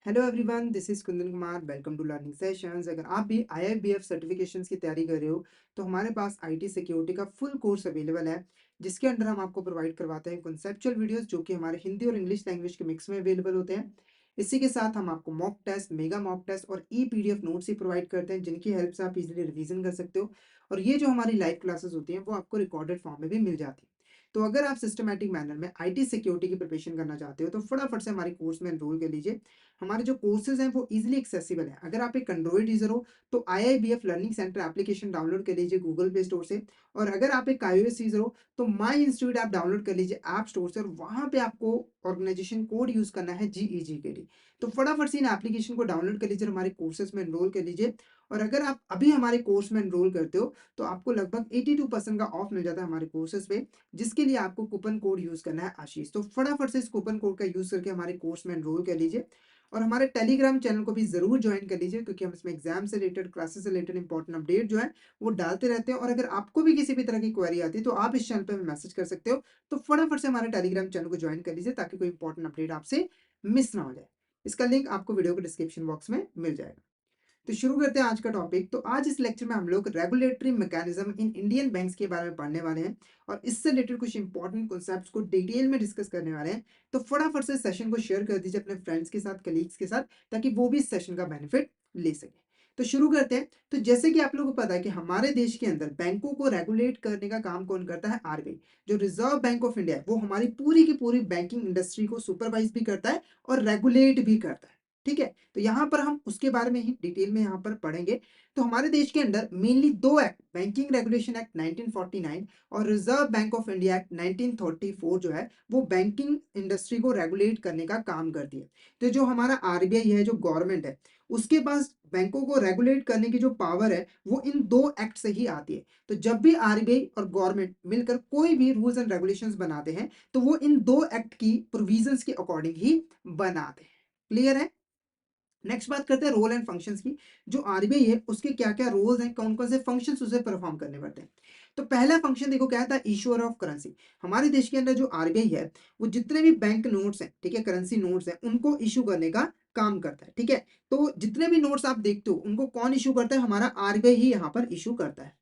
Hello everyone, this is Kundan Kumar. Welcome to learning sessions. अगर आप भी आईआईबीएफ सर्टिफिकेशंस की तैयारी कर रहे हो तो हमारे पास आईटी सिक्योरिटी का फुल कोर्स अवेलेबल है, जिसके अंदर हम आपको प्रोवाइड करवाते हैं कॉन्सेप्चुअल वीडियोस जो कि हमारे हिंदी और इंग्लिश लैंग्वेज के मिक्स में अवेलेबल होते हैं। इसी के साथ हम आपको mock test, mega mock test और ई पीडीएफ नोट्स ही प्रोवाइड करते हैं, जिनकी हेल्प से आप इजीली रिवीजन कर सकते हो। और ये जो हमारी लाइव क्लासेस होती हैं वो आपको रिकॉर्डेड फॉर्म में भी मिल जाती है। तो अगर आप सिस्टमैटिक मैनर में आईटी सिक्योरिटी की प्रिपरेशन करना चाहते हो तो फटाफट से हमारे कोर्स में एनरोल कर लीजिए। हमारे जो कोर्सेज हैं वो इजीली एक्सेसिबल हैं। अगर आप एक एंड्रॉइड यूजर हो तो IIBF learning centre application download कर लीजिए गूगल प्ले स्टोर से। और अगर आप एक iOS यूजर हो तो माई इंस्टीट्यूट ऐप डाउनलोड कर लीजिए ऐप स्टोर से, और वहां पे आपको ऑर्गेनाइजेशन कोड यूज करना है GEGKD। तो फटाफट से इन एप्लीकेशन को डाउनलोड कर लीजिए और हमारे कोर्सेज में एनरोल कर लीजिए। और अगर आप अभी हमारे कोर्स में एनरोल करते हो तो आपको लगभग 82% का ऑफ मिल जाता है हमारे कोर्सेज पे, जिसके लिए आपको कूपन कोड यूज करना है आशीष। तो फटाफट से इस कूपन कोड का यूज करके हमारे कोर्स में एनरोल कर लीजिए। और हमारे टेलीग्राम चैनल को भी जरूर ज्वाइन कर लीजिए, क्योंकि हम इसमें एग्जाम से रिलेटेड, क्लासेस से रिलेटेड इंपॉर्टेंट अपडेट जो है वो डालते रहते हैं। और अगर आपको भी किसी भी तरह की क्वेरी आती है तो आप इस चैनल पर मैसेज कर सकते हो। तो फटाफट से हमारे टेलीग्राम चैनल को ज्वाइन कर लीजिए ताकि कोई इंपॉर्टेंट अपडेट आपसे मिस ना हो जाए। इसका लिंक आपको वीडियो के डिस्क्रिप्शन बॉक्स में मिल जाएगा। तो शुरू करते हैं आज का टॉपिक। तो आज इस लेक्चर में हम लोग regulatory mechanism in Indian banks के बारे में पढ़ने वाले हैं और इससे रिलेटेड कुछ इंपॉर्टेंट कॉन्सेप्ट्स को डिटेल में डिस्कस करने वाले हैं। तो फटाफट से सेशन को शेयर कर दीजिए अपने फ्रेंड्स के साथ, कलीग्स के साथ, ताकि वो भी इस सेशन का बेनिफिट ले सके। तो शुरू करते हैं। तो जैसे कि आप लोगों को पता है कि हमारे देश के अंदर बैंकों को रेगुलेट करने का काम कौन करता है? आरबीआई। जो रिजर्व बैंक ऑफ इंडिया है वो हमारी पूरी की पूरी बैंकिंग इंडस्ट्री को सुपरवाइज भी करता है और रेगुलेट भी करता है। ठीक है, तो यहाँ पर हम उसके बारे में ही डिटेल में यहाँ पर पढ़ेंगे। तो हमारे देश के अंदर मेनली दो एक्ट, बैंकिंग रेगुलेशन एक्ट 1949 और reserve bank of India act 1934 जो है वो बैंकिंग इंडस्ट्री को रेगुलेट करने का काम करती है। तो जो हमारा आरबीआई है, जो गवर्नमेंट है, उसके पास बैंकों को रेगुलेट करने की जो पावर है वो इन दो एक्ट से ही आती है। तो जब भी आरबीआई और गवर्नमेंट मिलकर कोई भी रूल्स एंड रेगुलेशंस बनाते हैं तो वो इन दो एक्ट की प्रोविजंस के अकॉर्डिंग ही बनाते हैं। क्लियर है? नेक्स्ट बात करते हैं रोल एंड फंक्शंस की। जो आरबीआई है उसके क्या क्या रोल्स हैं, कौन कौन से फंक्शंस उसे परफॉर्म करने पड़ते हैं। तो पहला फंक्शन देखो क्या था? Issuer of currency. हमारे देश के अंदर जो आरबीआई है वो जितने भी बैंक नोट्स हैं, ठीक है, करेंसी नोट्स हैं, उनको इशू करने का काम करता है। ठीक है, तो जितने भी नोट्स आप देखते हो उनको कौन इशू करता है? हमारा आरबीआई ही यहाँ पर इशू करता है।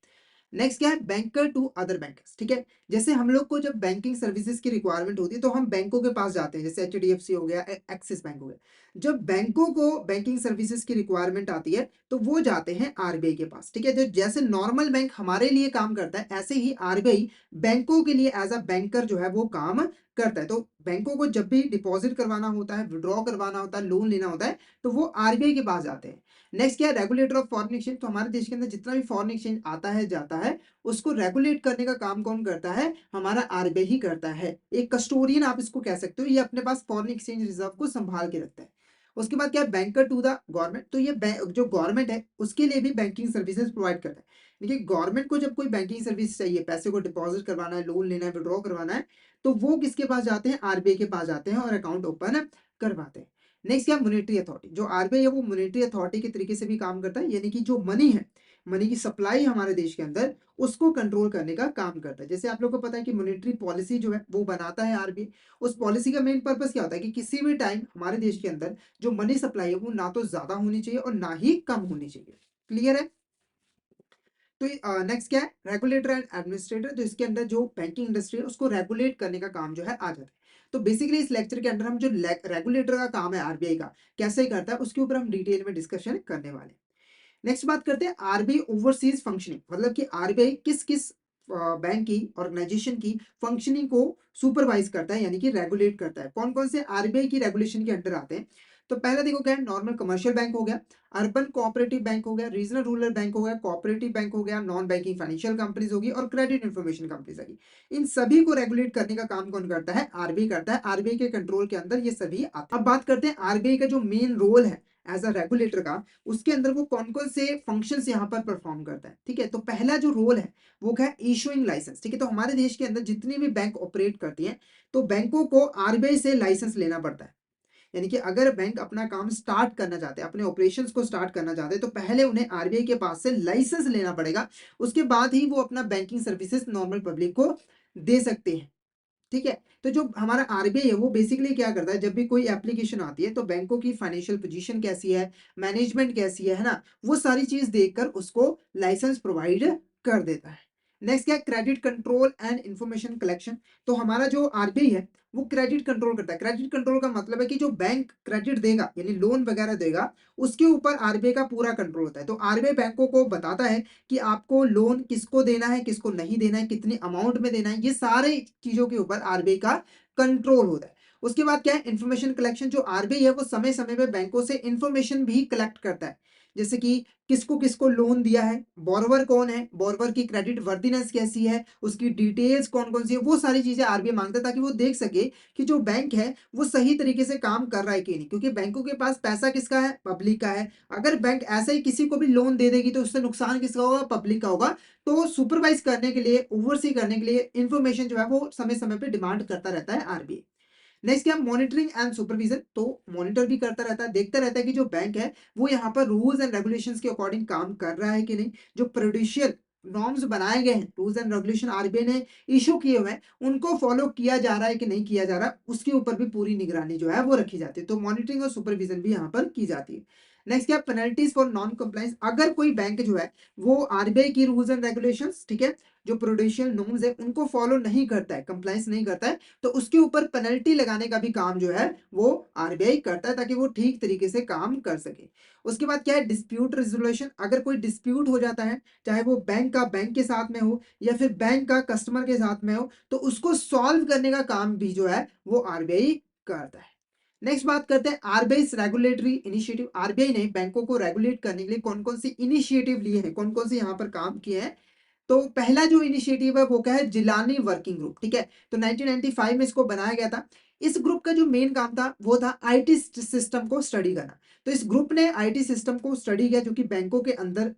नेक्स्ट क्या है? Banker to other bankers. ठीक है, जैसे हम लोग को जब बैंकिंग सर्विसेज की रिक्वायरमेंट होती है तो हम बैंकों के पास जाते हैं, जैसे एचडीएफसी हो गया, एक्सिस बैंक हो गया। जब बैंकों को बैंकिंग सर्विसेज की रिक्वायरमेंट आती है तो वो जाते हैं आरबीआई के पास। ठीक है, जो जैसे नॉर्मल बैंक हमारे लिए काम करता है ऐसे ही आरबीआई बैंकों के लिए एज अ बैंकर जो है वो काम करता है। तो बैंकों को जब भी डिपॉजिट करवाना होता है, विड्रॉ करवाना होता है, लोन लेना होता है, तो वो आरबीआई के पास जाते हैं। नेक्स्ट क्या है? Regulator of foreign exchange. तो हमारे देश के अंदर जितना भी फॉरेन एक्सचेंज आता है जाता है उसको रेगुलेट करने का काम कौन करता है? हमारा आरबीआई ही करता है। एक कस्टोडियन आप इसको कह सकते हो, ये अपने पास फॉरेन एक्सचेंज रिजर्व को संभाल के रखता है। उसके बाद क्या है? Banker to the government. तो ये जो गवर्नमेंट है उसके लिए भी बैंकिंग सर्विसेज प्रोवाइड करता है। देखिए, गवर्नमेंट को जब कोई बैंकिंग सर्विस चाहिए, पैसे को डिपॉजिट करवाना है, लोन लेना है, विड्रॉ करवाना है, तो वो किसके पास जाते हैं? आरबीआई के पास जाते हैं और अकाउंट ओपन करवाते हैं। नेक्स्ट क्या? Monetary authority. जो आरबीआई है वो मॉनेटरी अथॉरिटी के तरीके से भी काम करता है, यानी कि जो मनी है, मनी की सप्लाई हमारे देश के अंदर, उसको कंट्रोल करने का काम करता है। जैसे आप लोग को पता है कि मॉनेटरी पॉलिसी जो है वो बनाता है आरबीआई। उस पॉलिसी का मेन पर्पस क्या होता है कि किसी भी टाइम हमारे देश के अंदर जो मनी सप्लाई है वो ना तो ज्यादा होनी चाहिए और ना ही कम होनी चाहिए। क्लियर है? तो नेक्स्ट क्या है? Regulator and administrator. तो इसके अंदर जो बैंकिंग इंडस्ट्री है उसको रेगुलेट करने का काम जो है आ जाता है। तो बेसिकली इस लेक्चर के अंदर हम जो रेगुलेटर का काम है आरबीआई का कैसे करता है उसके ऊपर हम डिटेल में डिस्कशन करने वाले हैं। नेक्स्ट बात करते हैं आरबीआई ओवरसीज फंक्शनिंग, मतलब कि आरबीआई किस किस बैंक की, ऑर्गेनाइजेशन की फंक्शनिंग को सुपरवाइज करता है, यानी कि रेगुलेट करता है। कौन कौन से आरबीआई की रेगुलेशन के अंडर आते हैं? तो पहला देखो क्या है? नॉर्मल कमर्शियल बैंक हो गया, अर्बन कोऑपरेटिव बैंक हो गया, रीजनल रूरल बैंक हो गया, कोऑपरेटिव बैंक हो गया, नॉन बैंकिंग फाइनेंशियल कंपनीज होगी और क्रेडिट इंफॉर्मेशन कंपनीज होगी। इन सभी को रेगुलेट करने का काम कौन करता है? आरबीआई करता है। आरबीआई के कंट्रोल के अंदर ये सभी आते हैं। अब बात करते हैं आरबीआई का जो मेन रोल है एज अ रेगुलेटर का, उसके अंदर वो कौन कौन से फंक्शंस यहाँ पर परफॉर्म करता है। ठीक है, तो पहला जो रोल है वो क्या है? Issuing licence. ठीक है, तो हमारे देश के अंदर जितनी भी बैंक ऑपरेट करती हैं तो बैंकों को आरबीआई से लाइसेंस लेना पड़ता है। यानी कि अगर बैंक अपना काम स्टार्ट करना चाहते हैं, अपने ऑपरेशंस को स्टार्ट करना चाहते हैं, तो पहले उन्हें आरबीआई के पास से लाइसेंस लेना पड़ेगा। उसके बाद ही वो अपना बैंकिंग सर्विसेज नॉर्मल पब्लिक को दे सकते हैं। ठीक है। तो जो हमारा आरबीआई है वो बेसिकली क्या करता है, जब भी कोई एप्लीकेशन आती है तो बैंकों की फाइनेंशियल पोजीशन कैसी है, मैनेजमेंट कैसी है ना, वो सारी चीज देखकर उसको लाइसेंस प्रोवाइड कर देता है। नेक्स्ट क्या है, credit control and information collection. तो हमारा जो आरबीआई है वो क्रेडिट कंट्रोल करता है। क्रेडिट कंट्रोल का मतलब है कि जो बैंक क्रेडिट देगा यानी लोन वगैरह देगा, उसके ऊपर आरबीआई का पूरा कंट्रोल होता है। तो आरबीआई बैंकों को बताता है कि आपको लोन किसको देना है, किसको नहीं देना है, कितनी अमाउंट में देना है, ये सारे चीजों के ऊपर आरबीआई का कंट्रोल होता है। उसके बाद क्या है, इंफॉर्मेशन कलेक्शन। जो आरबीआई है वो समय समय पे बैंकों से इंफॉर्मेशन भी कलेक्ट करता है, जैसे कि किसको किसको लोन दिया है, बोरोवर कौन है, बोरोवर की क्रेडिट वर्दीनेस कैसी है, उसकी डिटेल्स कौन कौन सी है, वो सारी चीजें आरबीआई मांगता है ताकि वो देख सके कि जो बैंक है वो सही तरीके से काम कर रहा है कि नहीं। क्योंकि बैंकों के पास पैसा किसका है, पब्लिक का है। अगर बैंक ऐसे ही किसी को भी लोन दे देगी तो उससे नुकसान किसका होगा, पब्लिक का होगा। तो सुपरवाइज करने के लिए, ओवरसी करने के लिए इंफॉर्मेशन जो है वो समय समय पे डिमांड करता रहता है आरबीआई। नेक्स्ट क्या, मॉनिटरिंग एंड सुपरविजन। तो मॉनिटर भी करता रहता है, देखता रहता है कि जो बैंक है वो यहाँ पर रूल्स एंड रेगुलेशंस के अकॉर्डिंग काम कर रहा है कि नहीं। जो प्रोड्यूशियल नॉर्म्स बनाए गए हैं, रूल्स एंड रेगुलेशन आरबीआई ने इशू किए हुए हैं, उनको फॉलो किया जा रहा है कि नहीं किया जा रहा, उसके ऊपर भी पूरी निगरानी जो है वो रखी जाती है। तो मॉनिटरिंग और सुपरविजन भी यहाँ पर की जाती है। नेक्स्ट क्या, पेनल्टीज फॉर नॉन कंप्लाइंस। अगर कोई बैंक जो है वो आरबीआई की रूल्स एंड रेगुलेशंस, ठीक है, जो प्रोड्यूशियल नॉर्म्स है उनको फॉलो नहीं करता है, कंप्लाइंस नहीं करता है, तो उसके ऊपर पेनल्टी लगाने का भी काम जो है वो आरबीआई करता है ताकि वो ठीक तरीके से काम कर सके। उसके बाद क्या है, डिस्प्यूट रेजोल्यूशन। अगर कोई डिस्प्यूट हो जाता है, चाहे वो बैंक का बैंक के साथ में हो या फिर बैंक का कस्टमर के साथ में हो, तो उसको सॉल्व करने का काम भी जो है वो आरबीआई करता है। नेक्स्ट बात करते हैं आरबीआई रेगुलेटरी इनिशिएटिव। आरबीआई ने बैंकों को रेगुलेट करने के लिए कौन कौन सी इनिशिएटिव लिए हैं, कौन कौन से यहाँ पर काम किए हैं। तो पहला जो इनिशिएटिव है वो क्या है, जिलानी वर्किंग ग्रुप, ठीक है। तो 1995 में इसको बनाया गया था। इस ग्रुप का जो मेन काम था वो था आईटी सिस्टम को स्टडी करना। तो इस ग्रुप ने आईटी सिस्टम को स्टडी किया जो कि बैंकों के अंदर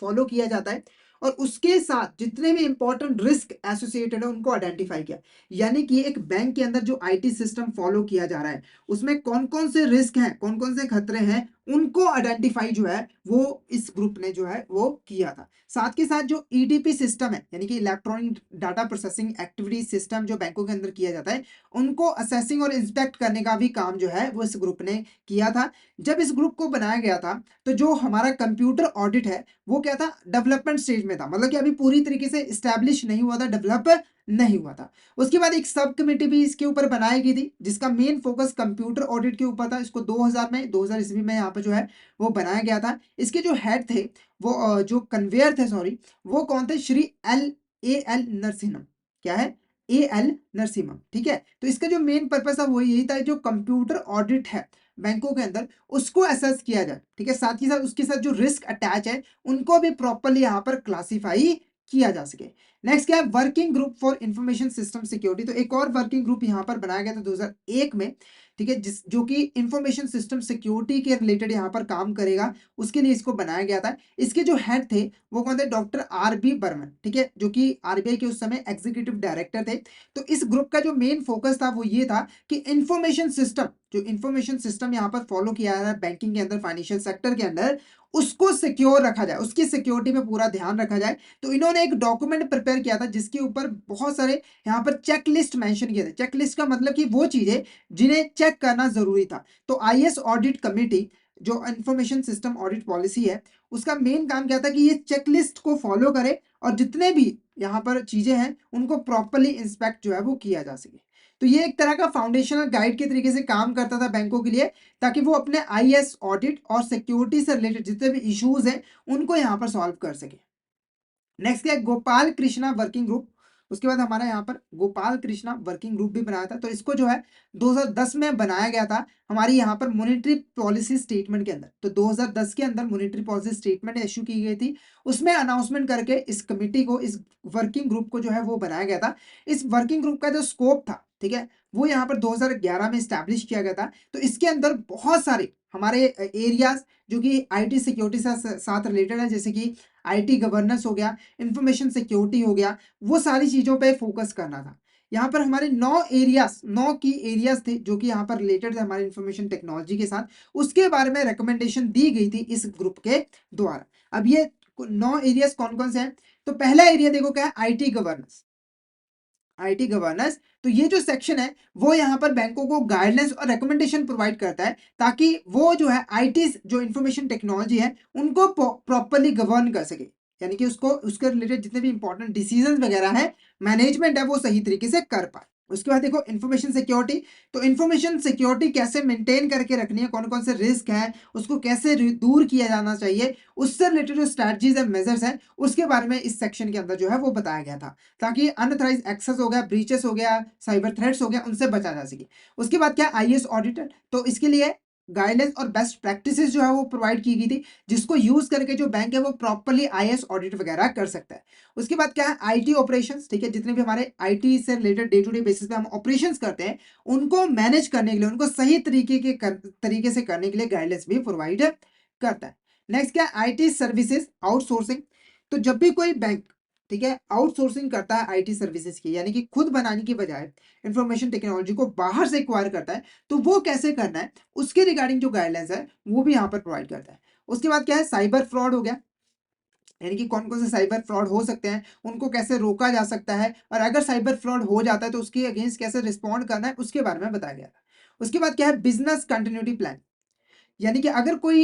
फॉलो किया जाता है, और उसके साथ जितने भी इंपॉर्टेंट रिस्क एसोसिएटेड है उनको आइडेंटिफाई किया। यानी कि एक बैंक के अंदर जो आईटी सिस्टम फॉलो किया जा रहा है उसमें कौन कौन से रिस्क हैं, कौन कौन से खतरे हैं, उनको आइडेंटिफाई जो है वो इस ग्रुप ने जो है वो किया था। साथ के साथ जो ईडीपी सिस्टम है यानी कि electronic data processing activity system जो बैंकों के अंदर किया जाता है, उनको असेसिंग और इंस्पेक्ट करने का भी काम जो है वो इस ग्रुप ने किया था। जब इस ग्रुप को बनाया गया था तो जो हमारा कंप्यूटर ऑडिट है वो क्या था, डेवलपमेंट स्टेज में था, मतलब कि अभी पूरी तरीके से स्टैब्लिश नहीं हुआ था, डेवलप नहीं हुआ था। उसके बाद एक सब कमेटी भी इसके ऊपर बनाई गई थी जिसका मेन फोकस कंप्यूटर ऑडिट के ऊपर था। इसको 2000 ईस्वी में यहाँ पर जो है वो बनाया गया था। इसके जो हेड थे वो जो कन्वेयर थे, सॉरी, वो कौन थे, श्री एल नरसिम्हम। क्या है, एल नरसिम्हम, ठीक है। तो इसका जो मेन पर्पस है वो यही था, जो कंप्यूटर ऑडिट है बैंकों के अंदर उसको असेस किया जाए, ठीक है। साथ ही साथ उसके साथ जो रिस्क अटैच है उनको भी प्रॉपर्ली यहाँ पर क्लासिफाई किया जा सके। नेक्स्ट क्या है, working group for information system security. तो एक और वर्किंग ग्रुप यहाँ पर बनाया गया था 2001 में, ठीक है, जिस जो कि इंफॉर्मेशन सिस्टम सिक्योरिटी के रिलेटेड यहाँ पर काम करेगा, उसके लिए इसको बनाया गया था। इसके जो हेड थे वो कौन थे, डॉक्टर आर बी बर्मन, ठीक है, जो कि आरबीआई के उस समय एग्जीक्यूटिव डायरेक्टर थे। तो इस ग्रुप का जो मेन फोकस था वो ये था कि इंफॉर्मेशन सिस्टम, जो इंफॉर्मेशन सिस्टम यहाँ पर फॉलो किया जा रहा है बैंकिंग के अंदर, फाइनेंशियल सेक्टर के अंदर, उसको सिक्योर रखा जाए, उसकी सिक्योरिटी में पूरा ध्यान रखा जाए। तो इन्होंने एक डॉक्यूमेंट प्रिपेयर किया था जिसके ऊपर बहुत सारे यहाँ पर चेक लिस्ट मैंशन किए थे। चेक लिस्ट का मतलब कि वो चीजें जिन्हें चेक करना जरूरी था। तो आईएस ऑडिट कमेटी, जो इंफॉर्मेशन सिस्टम ऑडिट पॉलिसी है, उसका मेन काम क्या था कि ये चेकलिस्ट को फॉलो करे और जितने भी यहाँ पर चीजें हैं उनको प्रॉपरली इंस्पेक्ट जो है वो किया जा सके। तो ये एक तरह का फाउंडेशनल गाइड के तरीके से काम करता था बैंकों के लिए, ताकि वो अपने आईएएस ऑडिट और सिक्योरिटी से रिलेटेड जितने भी इश्यूज हैं उनको यहाँ पर सॉल्व कर सके। नेक्स्ट क्या है, गोपाल कृष्णा वर्किंग ग्रुप। उसके बाद हमारा यहाँ पर गोपाल कृष्णा वर्किंग ग्रुप भी बनाया था। तो इसको जो है 2010 में बनाया गया था हमारी यहाँ पर मॉनेटरी पॉलिसी स्टेटमेंट के अंदर। तो 2010 के अंदर मॉनेटरी पॉलिसी स्टेटमेंट इशू की गई थी, उसमें अनाउंसमेंट करके इस कमिटी को, इस वर्किंग ग्रुप को जो है वो बनाया गया था। इस वर्किंग ग्रुप का जो स्कोप था, ठीक है, वो यहाँ पर 2011 में स्टैब्लिश किया गया था। तो इसके अंदर बहुत सारे हमारे एरियाज जो कि आईटी सिक्योरिटी से साथ रिलेटेड है, जैसे कि आईटी गवर्नेंस हो गया, इंफॉर्मेशन सिक्योरिटी हो गया, वो सारी चीज़ों पे फोकस करना था। यहाँ पर हमारे 9 की एरियाज थे जो कि यहाँ पर रिलेटेड थे हमारे इंफॉर्मेशन टेक्नोलॉजी के साथ, उसके बारे में रिकमेंडेशन दी गई थी इस ग्रुप के द्वारा। अब ये 9 एरियाज कौन कौन से हैं, तो पहला एरिया देखो क्या है, आईटी गवर्नेंस। आईटी गवर्नेंस, तो ये जो सेक्शन है वो यहाँ पर बैंकों को गाइडलाइंस और रिकमेंडेशन प्रोवाइड करता है ताकि वो जो है आईटी जो इंफॉर्मेशन टेक्नोलॉजी है उनको प्रॉपरली गवर्न कर सके, यानी कि उसको उसके रिलेटेड जितने भी इंपॉर्टेंट डिसीजन वगैरह है, मैनेजमेंट है, वो सही तरीके से कर पाए। उसके बाद देखो इन्फॉर्मेशन सिक्योरिटी, तो इन्फॉर्मेशन सिक्योरिटी कैसे मेंटेन करके रखनी है, कौन कौन से रिस्क है, उसको कैसे दूर किया जाना चाहिए, उससे रिलेटेड जो स्ट्रैटेजीज एंड मेजर्स हैं उसके बारे में इस सेक्शन के अंदर जो है वो बताया गया था, ताकि अनऑथराइज एक्सेस हो गया, ब्रीचेस हो गया, साइबर थ्रेट्स हो गया, उनसे बचा जा सके। उसके बाद क्या आईएएस ऑडिटर, तो इसके लिए गाइडलाइंस और बेस्ट प्रैक्टिसेस जो है वो प्रोवाइड की गई थी, जिसको यूज करके जो बैंक है वो प्रॉपर्ली आईएएस ऑडिट वगैरह कर सकता है। उसके बाद क्या है आईटी ऑपरेशंस, ठीक है, जितने भी हमारे आईटी से related day to day basis पे हम ऑपरेशंस करते हैं उनको मैनेज करने के लिए, उनको सही तरीके से करने के लिए गाइडलाइंस भी प्रोवाइड करता है। नेक्स्ट क्या आईटी सर्विसेज आउटसोर्सिंग, तो जब भी कोई बैंक, ठीक है, आउटसोर्सिंग करता है आईटी सर्विसेज की, यानी कि खुद बनाने की बजाय इंफॉर्मेशन टेक्नोलॉजी को बाहर से एक्वायर करता है, तो वो कैसे करना है उसके रिगार्डिंग जो गाइडलाइंस है वो भी यहाँ पर प्रोवाइड करता है। उसके बाद क्या है साइबर फ्रॉड हो गया, यानी कि कौन कौन से साइबर फ्रॉड हो सकते हैं, उनको कैसे रोका जा सकता है, और अगर साइबर फ्रॉड हो जाता है तो उसके अगेंस्ट कैसे रिस्पॉन्ड करना है उसके बारे में बताया गया था। उसके बाद क्या है बिजनेस कंटिन्यूटी प्लान, यानी कि अगर कोई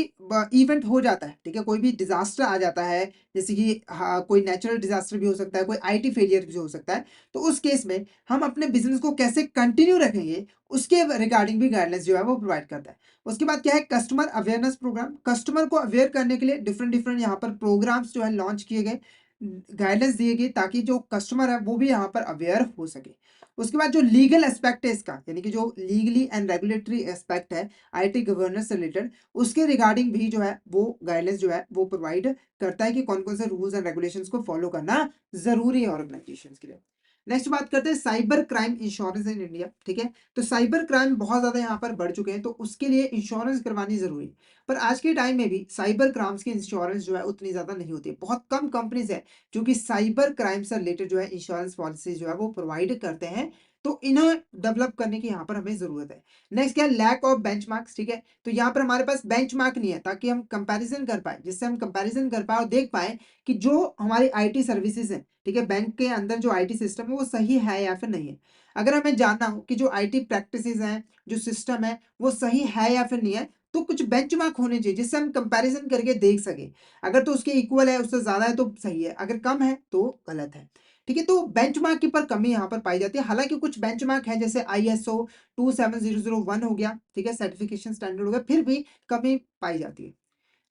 इवेंट हो जाता है, ठीक है, कोई भी डिजास्टर आ जाता है, जैसे कि हाँ, कोई नेचुरल डिजास्टर भी हो सकता है, कोई आईटी फेलियर भी हो सकता है, तो उस केस में हम अपने बिजनेस को कैसे कंटिन्यू रखेंगे उसके रिगार्डिंग भी गाइडलाइंस जो है वो प्रोवाइड करता है। उसके बाद क्या है कस्टमर अवेयरनेस प्रोग्राम, कस्टमर को अवेयर करने के लिए डिफरेंट डिफरेंट यहाँ पर प्रोग्राम्स जो है लॉन्च किए गए, गाइडलाइंस दिए गए ताकि जो कस्टमर है वो भी यहाँ पर अवेयर हो सके। उसके बाद जो लीगल एस्पेक्ट है इसका, यानी कि जो लीगली एंड रेगुलेटरी एस्पेक्ट है आईटी गवर्नेंस से रिलेटेड, उसके रिगार्डिंग भी जो है वो गाइडलाइंस जो है वो प्रोवाइड करता है कि कौन कौन से रूल्स एंड रेगुलेशंस को फॉलो करना जरूरी है ऑर्गेनाइजेशंस के लिए। नेक्स्ट बात करते हैं cyber crime insurance in India, ठीक है, तो साइबर क्राइम बहुत ज्यादा यहाँ पर बढ़ चुके हैं, तो उसके लिए इंश्योरेंस करवानी जरूरी है। पर आज के टाइम में भी साइबर क्राइम्स की इंश्योरेंस जो है उतनी ज्यादा नहीं होती है, बहुत कम कंपनीज है जो कि साइबर क्राइम से रिलेटेड जो है इंश्योरेंस पॉलिसी जो है वो प्रोवाइड करते हैं, तो इन्हें डेवलप करने की यहाँ पर हमें जरूरत है। नेक्स्ट क्या लैक ऑफ बेंचमार्क्स, ठीक है, तो यहाँ पर हमारे पास बेंचमार्क नहीं है ताकि हम कंपैरिजन कर पाए, जिससे हम कंपैरिजन कर पाए और देख पाए कि जो हमारी आईटी सर्विसेज है, ठीक है, बैंक के अंदर जो आईटी सिस्टम है वो सही है या फिर नहीं है। अगर हमें जानना हो कि जो आईटी प्रैक्टिसेस हैं, जो सिस्टम है वो सही है या फिर नहीं है, तो कुछ बेंचमार्क होने चाहिए जिससे हम कंपैरिजन करके देख सके, अगर तो उसके इक्वल है, उससे ज्यादा है तो सही है, अगर कम है तो गलत है। ठीक है, तो बेंचमार्क की पर कमी यहाँ पर पाई जाती है, हालांकि कुछ बेंचमार्क है जैसे आईएसओ 27001 हो गया, ठीक है, सर्टिफिकेशन स्टैंडर्ड हो गया, फिर भी कमी पाई जाती है।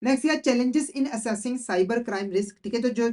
नेक्स्ट या challenges in assessing cyber crime risk, ठीक है, तो जो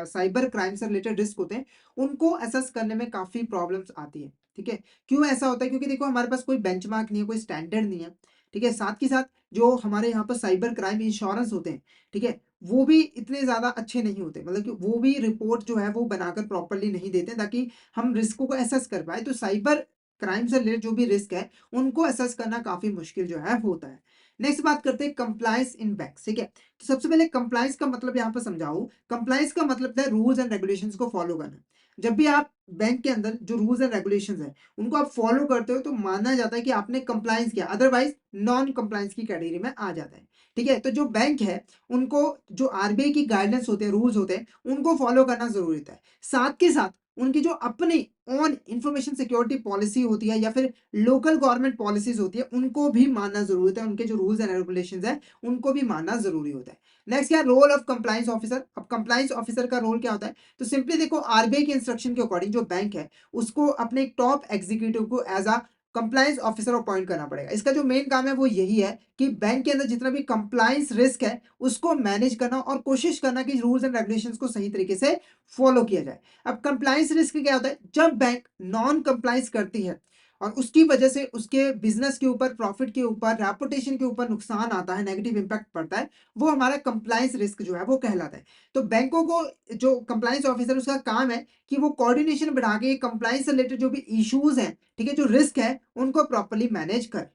साइबर क्राइम से रिलेटेड रिस्क होते हैं उनको असेस करने में काफी प्रॉब्लम्स आती है, ठीक है, क्यों ऐसा होता है, क्योंकि देखो हमारे पास कोई बेंचमार्क नहीं है, कोई स्टैंडर्ड नहीं है, ठीक है, साथ ही साथ जो हमारे यहाँ पर साइबर क्राइम इंश्योरेंस होते हैं, ठीक है, वो भी इतने ज्यादा अच्छे नहीं होते, मतलब कि वो भी रिपोर्ट जो है वो बनाकर प्रॉपरली नहीं देते ताकि हम रिस्कों को असेस कर पाए, तो साइबर क्राइम से रिलेटेड जो भी रिस्क है उनको असेस करना काफी मुश्किल जो है होता है। नेक्स्ट बात करते हैं कंप्लायंस इन बैंक्स, ठीक है, तो सबसे पहले कंप्लायंस का मतलब यहाँ पर समझाऊं, कंप्लायंस का मतलब है रूल्स एंड रेगुलेशंस को फॉलो करना। जब भी आप बैंक के अंदर जो रूल्स एंड रेगुलेशंस है उनको आप फॉलो करते हो तो माना जाता है कि आपने कंप्लायंस किया, अदरवाइज नॉन कंप्लायंस की कैटेगरी में आ जाता है। ठीक है, तो जो बैंक है उनको जो आरबीआई की गाइडेंस होते हैं, रूल्स होते हैं, उनको फॉलो करना जरूरी होता है, साथ के साथ उनकी जो अपनी ऑन इंफॉर्मेशन सिक्योरिटी पॉलिसी होती है या फिर लोकल गवर्नमेंट पॉलिसीज होती है उनको भी मानना जरूरी होता है, उनके जो रूल्स एंड रेगुलेशंस है उनको भी मानना जरूरी होता है। नेक्स्ट क्या रोल ऑफ कंप्लायंस ऑफिसर, अब कंप्लायंस ऑफिसर का रोल क्या होता है, तो सिंपली देखो आरबीआई के इंस्ट्रक्शन के अकॉर्डिंग जो बैंक है उसको अपने एक टॉप एग्जीक्यूटिव को as a compliance officer appoint करना पड़ेगा। इसका जो मेन काम है वो यही है कि बैंक के अंदर जितना भी कंप्लायंस रिस्क है उसको मैनेज करना और कोशिश करना कि रूल्स एंड रेगुलेशंस को सही तरीके से फॉलो किया जाए। अब कंप्लायंस रिस्क क्या होता है, जब बैंक नॉन कंप्लायंस करती है और उसकी वजह से उसके बिजनेस के ऊपर, प्रॉफिट के ऊपर, रेपुटेशन के ऊपर नुकसान आता है, नेगेटिव इंपैक्ट पड़ता है, वो हमारा कंप्लायंस रिस्क जो है वो कहलाता है। तो बैंकों को जो कंप्लायंस ऑफिसर उसका काम है कि वो कोऑर्डिनेशन बढ़ा के कंप्लायंस से रिलेटेड जो भी इश्यूज हैं, ठीक है, जो रिस्क है उनको प्रॉपर्ली मैनेज कर।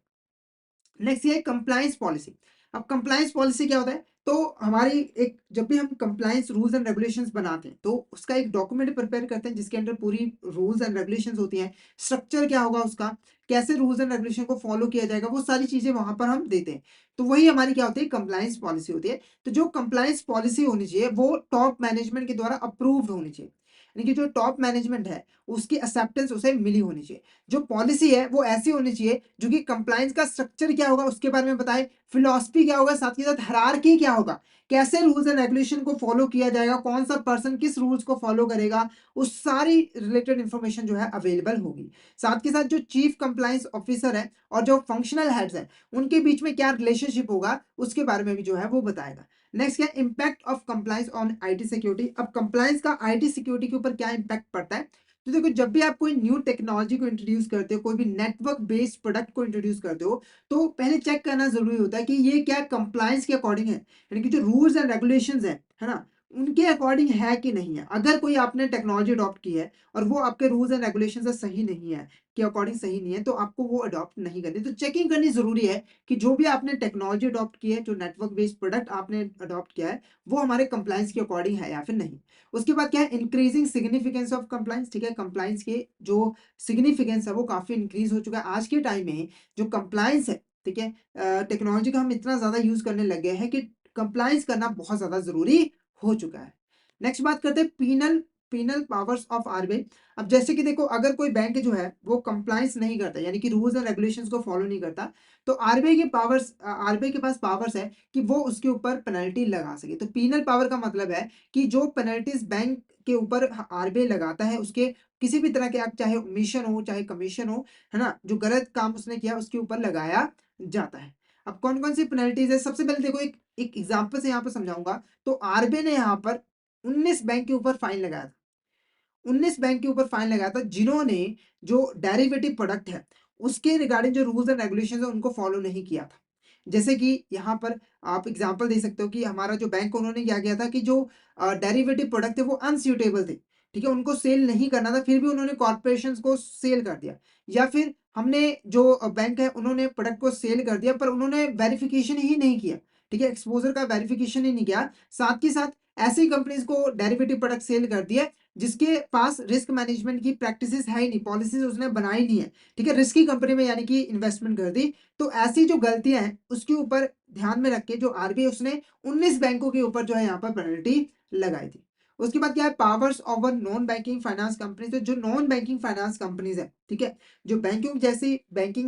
नेक्स्ट ये कंप्लायंस पॉलिसी। अब कंप्लायंस पॉलिसी क्या होता है, तो हमारी एक, जब भी हम कंप्लायंस रूल्स एंड रेगुलेशंस बनाते हैं तो उसका एक डॉक्यूमेंट प्रिपेयर करते हैं जिसके अंदर पूरी रूल्स एंड रेगुलेशंस होती हैं, स्ट्रक्चर क्या होगा उसका, कैसे रूल्स एंड रेगुलेशन को फॉलो किया जाएगा, वो सारी चीजें वहां पर हम देते हैं। तो वही हमारी क्या होती है कंप्लायंस पॉलिसी होती है। तो जो कंप्लायंस पॉलिसी होनी चाहिए वो टॉप मैनेजमेंट के द्वारा अप्रूव्ड होनी चाहिए। यानी कि जो टॉप मैनेजमेंट है उसकी एक्सेप्टेंस उसे मिली होनी चाहिए। जो पॉलिसी है वो ऐसी होनी चाहिए जो कि कंप्लायंस का स्ट्रक्चर क्या होगा उसके बारे में बताए, फिलॉसफी क्या होगा, साथ के साथ हायरार्की क्या होगा, कैसे रूल्स एंड रेगुलेशन को फॉलो किया जाएगा, कौन सा पर्सन किस रूल्स को फॉलो करेगा, उस सारी रिलेटेड इंफॉर्मेशन जो है अवेलेबल होगी। साथ के साथ जो चीफ कंप्लायंस ऑफिसर है और जो फंक्शनल हेड्स है उनके बीच में क्या रिलेशनशिप होगा उसके बारे में भी जो है वो बताएगा। नेक्स्ट क्या, impact of compliance on IT security. अब कंप्लायंस का आईटी सिक्योरिटी के ऊपर क्या इंपैक्ट पड़ता है, तो देखो जब भी आप कोई न्यू टेक्नोलॉजी को इंट्रोड्यूस करते हो, कोई भी नेटवर्क बेस्ड प्रोडक्ट को इंट्रोड्यूस करते हो, तो पहले चेक करना जरूरी होता है कि ये क्या कंप्लायंस के अकॉर्डिंग है, यानी कि जो रूल्स एंड रेगुलेशंस है ना, उनके अकॉर्डिंग है कि नहीं है। अगर कोई आपने टेक्नोलॉजी अडॉप्ट की है और वो आपके रूल्स एंड रेगुलेशन से सही नहीं है, के अकॉर्डिंग सही नहीं है, तो आपको वो अडॉप्ट नहीं करनी। तो चेकिंग करनी जरूरी है कि जो भी आपने टेक्नोलॉजी अडॉप्ट की है, जो नेटवर्क बेस्ड प्रोडक्ट आपने अडॉप्ट किया है, वो हमारे कंप्लायंस के अकॉर्डिंग है या फिर नहीं। उसके बाद क्या है, इंक्रीजिंग सिग्निफिकेंस ऑफ कंप्लायंस। ठीक है, कंप्लायंस के जो सिग्निफिकेंस है वो काफी इंक्रीज हो चुका है आज के टाइम में। जो कंप्लायंस है, ठीक है, टेक्नोलॉजी का हम इतना ज्यादा यूज करने लग गए हैं कि कंप्लायंस करना बहुत ज्यादा जरूरी हो चुका है। नेक्स्ट बात करते हैं penal penal powers of RBI. अब जैसे कि देखो अगर कोई बैंक जो है वो कंप्लायंस नहीं करता, यानी कि रूल्स एंड रेगुलेशंस को फॉलो नहीं करता, तो आरबीआई के पास पावर्स है कि वो उसके ऊपर पेनल्टी लगा सके। तो पीनल पावर का मतलब है कि जो पेनल्टीज बैंक के ऊपर आरबीआई लगाता है, उसके किसी भी तरह के एक्ट, चाहे ओमिशन हो चाहे कमीशन हो, है ना, जो गलत काम उसने किया उसके ऊपर लगाया जाता है। अब कौन कौन सी पेनल्टीज है, सबसे पहले देखो एक एक एग्जांपल से यहाँ पर समझाऊंगा। तो आरबीआई ने यहाँ पर 19 बैंक के ऊपर फाइन लगाया था। 19 बैंक के ऊपर फाइन लगाया था जिन्होंने जो डेरिवेटिव प्रोडक्ट है उसके रिगार्डिंग जो रूल्स एंड रेगुलेशन है उनको फॉलो नहीं किया था। जैसे कि यहाँ पर आप एग्जांपल दे सकते हो कि हमारा जो बैंक उन्होंने क्या किया था कि जो डेरिवेटिव प्रोडक्ट थे वो अनस्यूटेबल थे, ठीक है, उनको सेल नहीं करना था, फिर भी उन्होंने कॉर्पोरेशन को सेल कर दिया। या फिर हमने जो बैंक है उन्होंने प्रोडक्ट को सेल कर दिया पर उन्होंने वेरिफिकेशन ही नहीं किया, ठीक है, एक्सपोजर का वेरिफिकेशन ही नहीं किया। साथ के साथ ऐसी कंपनीज को डेरिवेटिव प्रोडक्ट सेल कर दिया जिसके पास रिस्क मैनेजमेंट की प्रैक्टिसेस है ही नहीं, पॉलिसीज उसने बनाई नहीं है, ठीक है, रिस्की कंपनी में यानी कि इन्वेस्टमेंट कर दी। तो ऐसी जो गलतियां हैं उसके ऊपर ध्यान में रख के जो आरबीआई उसने 19 बैंकों के ऊपर जो है यहाँ पर पेनल्टी लगाई थी। उसके बाद क्या है, powers over non banking finance company. तो जो नॉन बैंकिंग फाइनेंस कंपनीज है, ठीक है, जो बैंकिंग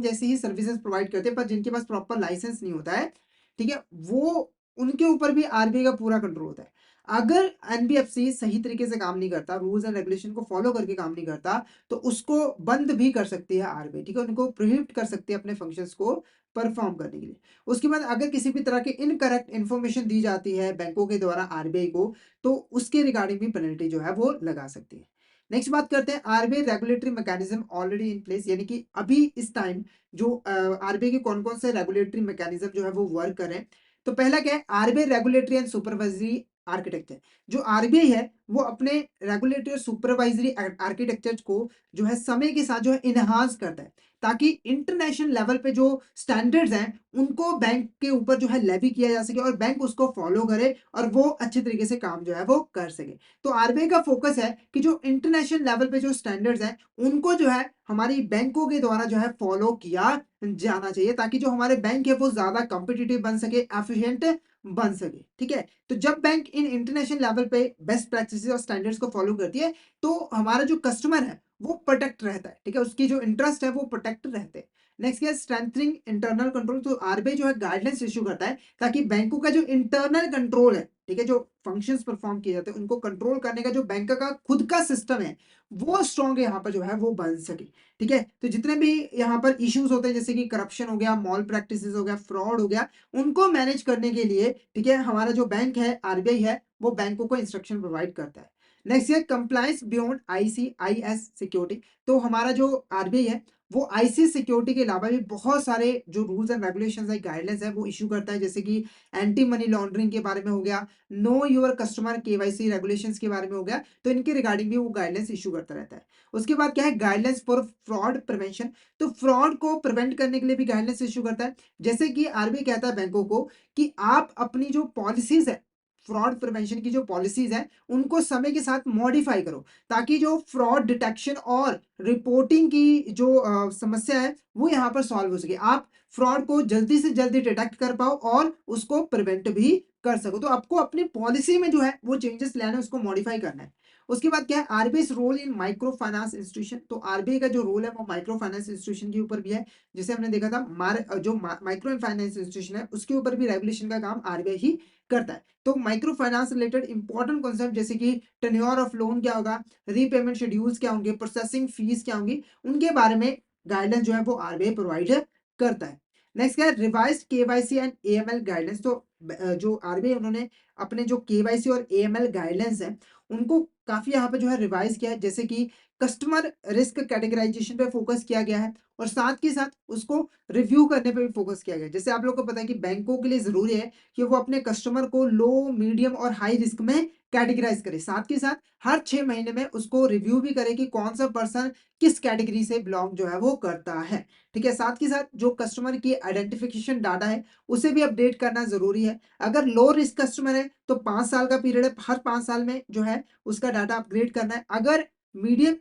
जैसी ही सर्विसेज प्रोवाइड करते हैं पर जिनके पास प्रॉपर लाइसेंस नहीं होता है, ठीक है, वो उनके ऊपर भी आरबीआई का पूरा कंट्रोल होता है। अगर एनबीएफसी सही तरीके से काम नहीं करता, रूल्स एंड रेगुलेशन को फॉलो करके काम नहीं करता, तो उसको बंद भी कर सकती है आरबीआई, ठीक है, उनको प्रोहिबिट कर सकती है अपने फंक्शंस को परफॉर्म करने के लिए। उसके बाद अगर किसी भी तरह की इनकरेक्ट इन्फॉर्मेशन दी जाती है बैंकों के द्वारा आरबीआई को, तो उसके रिगार्डिंग भी पेनल्टी जो है वो लगा सकती है। नेक्स्ट बात करते हैं RBI regulatory mechanism already in place, यानी कि अभी इस टाइम जो आरबीआई के कौन कौन से रेगुलेटरी मैकेनिज्म जो है वो वर्क करें। तो पहला क्या है, RBI regulatory and supervisory architecture. जो आरबीआई है वो अपने रेगुलेटरी और सुपरवाइजरी आर्किटेक्चर को जो है समय के साथ जो है इनहांस करता है, ताकि इंटरनेशनल लेवल पे जो स्टैंडर्ड्स हैं उनको बैंक के ऊपर जो है लेवी किया जा सके और बैंक उसको फॉलो करे और वो अच्छे तरीके से काम जो है वो कर सके। तो आरबीआई का फोकस है कि जो इंटरनेशनल लेवल पे जो स्टैंडर्ड्स हैं उनको जो है हमारी बैंकों के द्वारा जो है फॉलो किया जाना चाहिए, ताकि जो हमारे बैंक है वो ज्यादा कॉम्पिटिटिव बन सके, एफिशिएंट बन सके। ठीक है, तो जब बैंक इन इंटरनेशनल लेवल पे बेस्ट प्रैक्टिसेस और स्टैंडर्ड्स को फॉलो करती है तो हमारा जो कस्टमर है वो प्रोटेक्ट रहता है, ठीक है, उसकी जो इंटरेस्ट है वो प्रोटेक्ट रहते हैं। नेक्स्ट क्या है, स्ट्रेंथनिंग इंटरनल कंट्रोल। तो आरबीआई जो है गाइडलाइंस इशू करता है ताकि बैंकों का जो इंटरनल कंट्रोल है, ठीक है, जो फंक्शंस परफॉर्म किए जाते हैं उनको कंट्रोल करने का जो बैंक का खुद का सिस्टम है वो स्ट्रॉन्ग यहाँ पर जो है वो बन सके। ठीक है, तो जितने भी यहाँ पर इश्यूज होते हैं जैसे कि करप्शन हो गया, मॉल प्रैक्टिसेस हो गया, फ्रॉड हो गया, उनको मैनेज करने के लिए, ठीक है, हमारा जो बैंक है आरबीआई है वो बैंकों को इंस्ट्रक्शन प्रोवाइड करता है। नेक्स्ट है कंप्लायंस बियॉन्ड आईसीआईएस सिक्योरिटी। तो हमारा जो आरबीआई है वो आईसी सिक्योरिटी के अलावा भी बहुत सारे जो रूल्स एंड रेगुलेशंस है, गाइडलाइंस है वो इशू करता है, जैसे कि एंटी मनी लॉन्ड्रिंग के बारे में हो गया, know your customer KYC regulations के बारे में हो गया, तो इनके रिगार्डिंग भी वो गाइडलाइंस इशू करता रहता है। उसके बाद क्या है, गाइडलाइंस फॉर फ्रॉड प्रिवेंशन। तो फ्रॉड को प्रिवेंट करने के लिए भी गाइडलाइंस इशू करता है। जैसे कि आरबीआई कहता है बैंकों को कि आप अपनी जो पॉलिसीज है, फ्रॉड प्रिवेंशन की जो पॉलिसीज है उनको समय के साथ मॉडिफाई करो, ताकि जो फ्रॉड डिटेक्शन और रिपोर्टिंग की जो समस्या है वो यहाँ पर सॉल्व हो सके, आप फ्रॉड को जल्दी से जल्दी डिटेक्ट कर पाओ और उसको प्रिवेंट भी कर सको। तो आपको अपनी पॉलिसी में जो है वो चेंजेस लाना है, उसको मॉडिफाई करना है। उसके बाद क्या है, RBI role in micro finance institution. तो आरबीआई का जो रोल है वो माइक्रो फाइनेंस इंस्टीट्यूशन के ऊपर भी है। जैसे हमने देखा था जो माइक्रो फाइनेंस इंस्टीट्यूशन है उसके ऊपर भी रेगुलेशन का काम आरबीआई ही करता है। तो micro finance related important concept जैसे कि टेन्योर ऑफ लोन क्या होगा, रीपेमेंट शेड्यूल्स क्या होंगे, प्रोसेसिंग फीस क्या होंगी, उनके बारे में गाइडेंस जो है वो आरबीआई प्रोवाइड करता है। नेक्स्ट क्या है, revised KYC and AML guidance. तो जो आरबीआई उन्होंने अपने जो केवाईसी और एएमएल गाइडेंस है उनको काफी यहाँ पे जो है रिवाइज किया है। जैसे कि कस्टमर रिस्क कैटेगराइजेशन पे फोकस किया गया है और साथ के साथ उसको रिव्यू करने पे भी फोकस किया गया है। जैसे आप लोग को पता है कि बैंकों के लिए जरूरी है कि वो अपने कस्टमर को लो, मीडियम और हाई रिस्क में कैटेगराइज करे। साथ के साथ हर 6 महीने में उसको रिव्यू भी करे कि कौन सा पर्सन किस कैटेगरी से बिलोंग जो है वो करता है। ठीक है, साथ के साथ जो कस्टमर की आइडेंटिफिकेशन डाटा है उसे भी अपडेट करना जरूरी है। अगर लो रिस्क कस्टमर है तो 5 साल का पीरियड है, हर 5 साल में जो है उसका डाटा अपग्रेड करना है। अगर मीडियम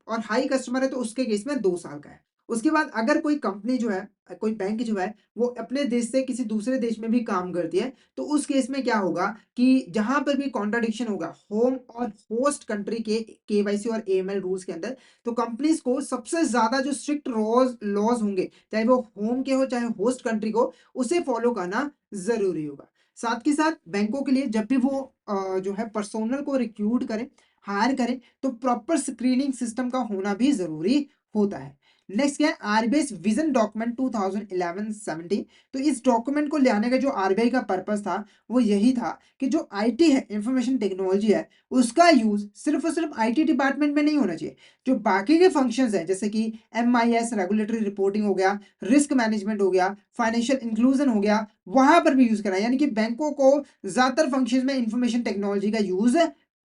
और हाई कस्टमर है तो उसके केस में 2 साल का है। उसके बाद अगर कोई कंपनी जो है, कोई बैंक जो है वो अपने देश से किसी दूसरे देश में भी काम करती है तो उस केस में क्या होगा कि जहां पर भी कॉन्ट्राडिक्शन होगा होम और होस्ट कंट्री के केवाईसी और एएमएल रूल्स के अंदर, तो कंपनीज को सबसे ज्यादा जो स्ट्रिक्ट लॉज होंगे, चाहे वो होम के हो चाहे होस्ट कंट्री को, उसे फॉलो करना जरूरी होगा। साथ के साथ बैंकों के लिए जब भी वो जो है पर्सोनल को रिक्रूट करें, हायर करें, तो प्रॉपर स्क्रीनिंग सिस्टम का होना भी जरूरी होता है। नेक्स्ट क्या है, आरबीआई विजन डॉक्यूमेंट 2011-17। तो इस डॉक्यूमेंट को ले आने का जो आरबीआई का पर्पस था वो यही था कि जो आईटी है, इंफॉर्मेशन टेक्नोलॉजी है, उसका यूज सिर्फ और सिर्फ आईटी डिपार्टमेंट में नहीं होना चाहिए। जो बाकी के फंक्शंस हैं जैसे कि एमआईएस रेगुलेटरी रिपोर्टिंग हो गया, रिस्क मैनेजमेंट हो गया, फाइनेंशियल इंक्लूजन हो गया, वहां पर भी यूज करा। यानी कि बैंकों को ज्यादातर फंक्शंस में इंफॉर्मेशन टेक्नोलॉजी का यूज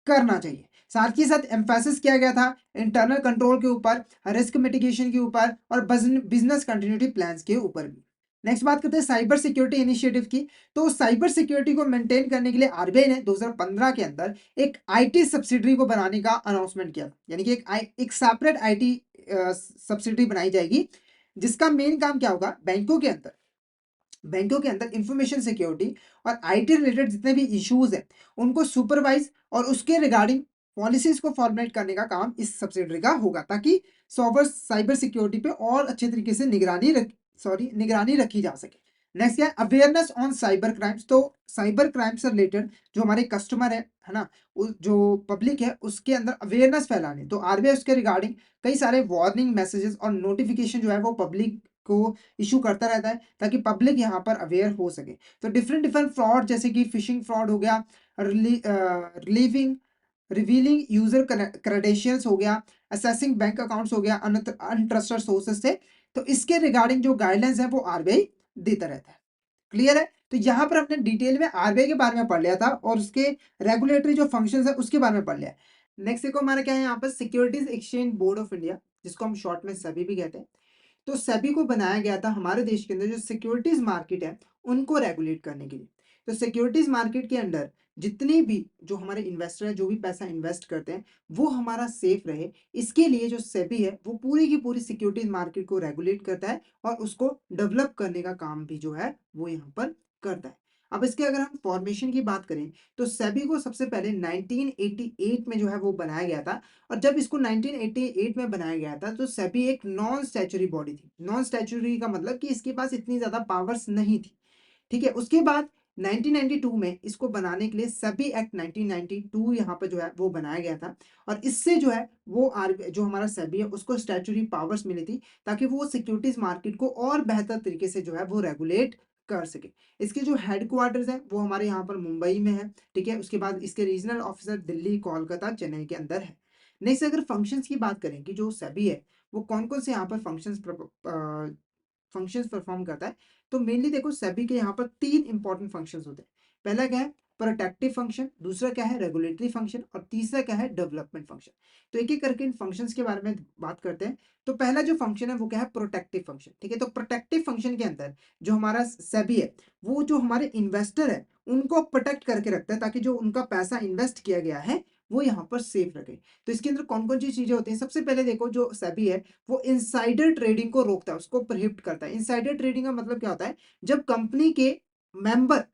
करना चाहिए। साथ ही साथ एम्फेसिस किया गया था इंटरनल कंट्रोल के ऊपर, रिस्क मिटिगेशन के ऊपर और बिजनेस कंटिन्यूटी प्लान्स के ऊपर भी। नेक्स्ट बात करते हैं साइबर सिक्योरिटी इनिशिएटिव की। तो साइबर सिक्योरिटी को मेंटेन करने के लिए आरबीआई ने 2015 के अंदर एक आईटी सब्सिडरी को बनाने का अनाउंसमेंट किया। यानी कि एक सेपरेट आईटी सब्सिडरी बनाई जाएगी जिसका मेन काम क्या होगा, बैंकों के अंदर इंफॉर्मेशन सिक्योरिटी और आईटी रिलेटेड जितने भी इश्यूज हैं उनको सुपरवाइज और उसके रिगार्डिंग पॉलिसीज को फॉर्मुलेट करने का काम इस सब्सिडरी का होगा, ताकि साइबर सिक्योरिटी पे और अच्छे तरीके से निगरानी रखी जा सके। नेक्स्ट क्या है, अवेयरनेस ऑन साइबर क्राइम्स। तो साइबर क्राइम से रिलेटेड जो हमारे कस्टमर है ना, जो पब्लिक है उसके अंदर अवेयरनेस फैलाने, तो आरबीआई उसके रिगार्डिंग कई सारे वार्निंग मैसेजेस और नोटिफिकेशन जो है वो पब्लिक को इशू करता रहता है ताकि पब्लिक यहाँ पर अवेयर हो सके। तो डिफरेंट डिफरेंट फ्रॉड जैसे कि फिशिंग फ्रॉड हो गया, रिलीविंग रिवीलिंग यूजर क्रेडेंशियल्स हो गया, असेसिंग बैंक अकाउंट्स हो गया अनट्रस्टेड सोर्सेस से, तो इसके रिगार्डिंग जो गाइडलाइंस है वो आरबीआई देता रहता है। क्लियर है, तो यहाँ पर हमने डिटेल में आरबीआई के बारे में पढ़ लिया था और उसके रेगुलेटरी जो फंक्शंस है उसके बारे में पढ़ लिया। नेक्स्ट देखो हमारा क्या है यहाँ पर, securities exchange board of India, जिसको हम शॉर्ट में सेबी भी कहते हैं। तो सेबी को बनाया गया था हमारे देश के अंदर जो सिक्योरिटीज मार्केट है उनको रेगुलेट करने के लिए। तो सिक्योरिटीज मार्केट के अंदर जितने भी जो हमारे इन्वेस्टर है, जो भी पैसा इन्वेस्ट करते हैं, वो हमारा सेफ रहे, इसके लिए जो सेबी है वो पूरी की पूरी सिक्योरिटीज मार्केट को रेगुलेट करता है और उसको डेवलप करने का काम भी जो है वो यहाँ पर करता है। अब इसके अगर हम फॉर्मेशन की बात करें तो सेबी को सबसे पहले 1988 में जो है वो बनाया गया था। और जब इसको 1988 में बनाया गया था तो सेबी एक नॉन स्टैच्यूटरी बॉडी थी। नॉन स्टैच्यूटरी का मतलब कि इसके पास इतनी ज्यादा पावर्स नहीं थी। ठीक है, उसके बाद 1992 में इसको बनाने के लिए सेबी एक्ट 1992 यहाँ पर जो है वो बनाया गया था। और इससे जो है वो जो हमारा सेबी है उसको स्टैच्यूटरी पावर्स मिली थी ताकि वो सिक्योरिटीज मार्केट को और बेहतर तरीके से जो है वो रेगुलेट कर सके। इसके जो हेडक्वार्टर्स है वो हमारे यहाँ पर मुंबई में है। ठीक है, उसके बाद इसके रीजनल ऑफिसर दिल्ली, कोलकाता, चेन्नई के अंदर है। नेक्स्ट अगर फंक्शंस की बात करें कि जो सेबी है वो कौन कौन से यहाँ पर फंक्शंस परफॉर्म करता है, तो मेनली देखो सेबी के यहाँ पर 3 इंपॉर्टेंट फंक्शंस होते हैं। पहला क्या है, प्रोटेक्टिव फंक्शन, दूसरा क्या है, रेगुलेटरी फंक्शन, और तीसरा क्या है, डेवलपमेंट फंक्शन। तो एक एक करके इन फंक्शंस के बारे में बात करते हैं। तो पहला जो फंक्शन है वो क्या है, प्रोटेक्टिव फंक्शन। ठीक है, तो प्रोटेक्टिव फंक्शन के अंदर जो हमारा सेबी है वो जो हमारे इन्वेस्टर है उनको प्रोटेक्ट करके रखता है ताकि जो उनका पैसा इन्वेस्ट किया गया है वो यहाँ पर सेफ रखे। तो इसके अंदर कौन कौन सी चीजें होती हैं, सबसे पहले देखो जो सेबी है वो इनसाइडर ट्रेडिंग को रोकता है, उसको प्रोहिबिट करता है। इनसाइडर ट्रेडिंग का मतलब क्या होता है, जब कंपनी के मेंबर